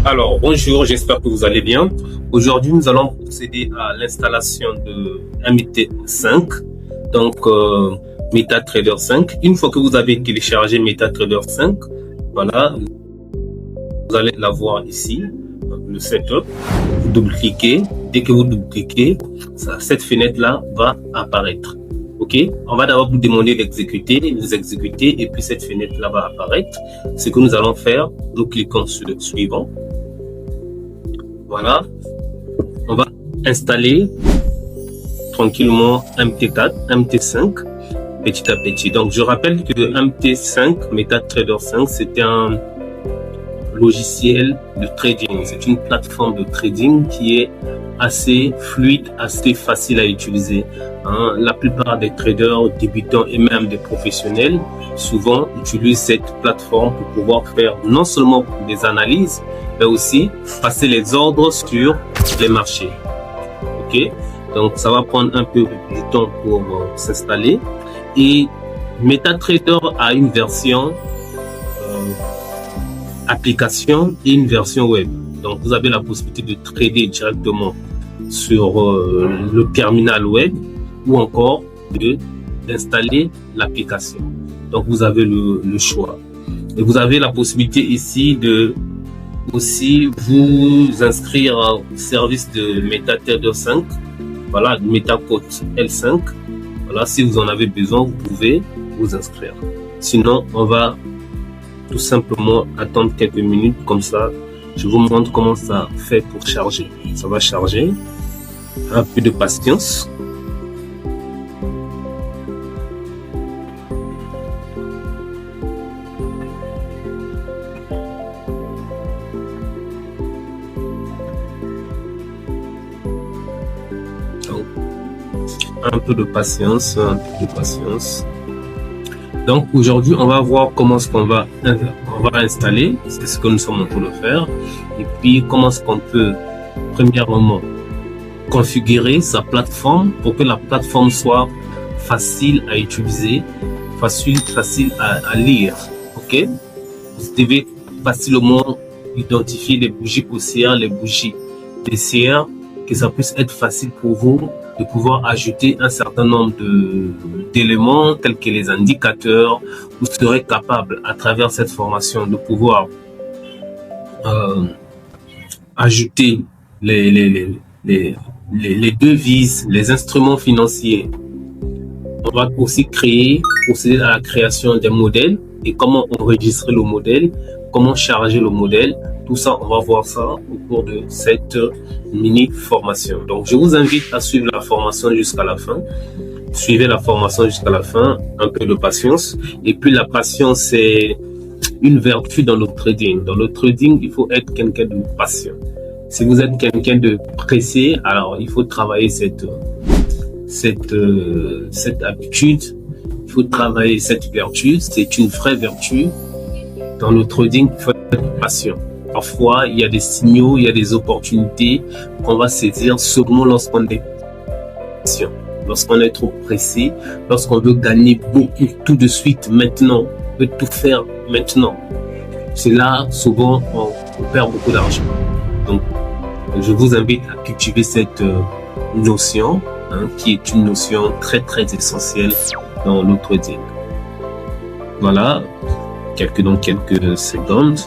Alors, bonjour, j'espère que vous allez bien. Aujourd'hui, nous allons procéder à l'installation de MT5, donc MetaTrader 5. Une fois que vous avez téléchargé MetaTrader 5, voilà, vous allez la voir ici, le setup. Vous double-cliquez. Dès que vous double-cliquez, cette fenêtre-là va apparaître. Ok, on va d'abord vous demander d'exécuter, vous exécutez, et puis cette fenêtre-là va apparaître. Ce que nous allons faire, nous cliquons sur le suivant. Voilà, on va installer tranquillement MT4, MT5, petit à petit. Donc, je rappelle que MT5, MetaTrader 5, c'est un logiciel de trading. C'est une plateforme de trading qui est assez fluide, assez facile à utiliser. La plupart des traders débutants et même des professionnels souvent utilisent cette plateforme pour pouvoir faire non seulement des analyses, mais aussi passer les ordres sur les marchés. Ok, donc ça va prendre un peu du temps pour s'installer. Et MetaTrader a une version application et une version web. Donc vous avez la possibilité de trader directement sur le terminal web ou encore d'installer l'application. Donc vous avez le choix. Et vous avez la possibilité ici de aussi vous inscrire au service de MetaTrader 5. Voilà, MetaCode L5. Voilà, si vous en avez besoin, vous pouvez vous inscrire. Sinon, on va tout simplement attendre quelques minutes, comme ça je vous montre comment ça fait pour charger. Ça va charger, un peu de patience. Donc, un peu de patience, un peu de patience. Donc aujourd'hui, on va voir comment est-ce qu'on va installer, c'est ce que nous sommes en train de faire, et puis comment est-ce qu'on peut, premièrement, configurer sa plateforme pour que la plateforme soit facile à utiliser, facile à lire. Ok, vous devez facilement identifier les bougies haussières, les bougies baissières, que ça puisse être facile pour vous de pouvoir ajouter un certain nombre d'éléments tels que les indicateurs. Vous serez capable à travers cette formation de pouvoir ajouter les devises, les instruments financiers. On va aussi procéder à la création des modèles et comment enregistrer le modèle, comment charger le modèle. Tout ça, on va voir ça au cours de cette mini formation. Donc, je vous invite à suivre la formation jusqu'à la fin. Suivez la formation jusqu'à la fin, un peu de patience. Et puis, la patience, c'est une vertu dans le trading. Dans le trading, il faut être quelqu'un de patient. Si vous êtes quelqu'un de pressé, alors il faut travailler cette habitude. Il faut travailler cette vertu. C'est une vraie vertu. Dans le trading, il faut être patient. Parfois, il y a des signaux, il y a des opportunités qu'on va saisir seulement lorsqu'on est patient, lorsqu'on est trop pressé, lorsqu'on veut gagner beaucoup tout de suite, maintenant, on veut tout faire maintenant. C'est là, souvent, on perd beaucoup d'argent. Donc, je vous invite à cultiver cette notion, qui est une notion très, très essentielle dans le trading. Voilà, dans quelques secondes.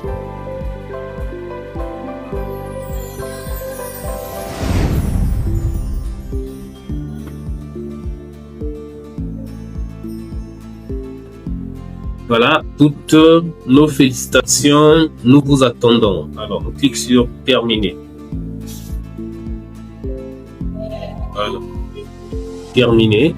Voilà, toutes nos félicitations, nous vous attendons. Alors, on clique sur terminer. Voilà. Terminer.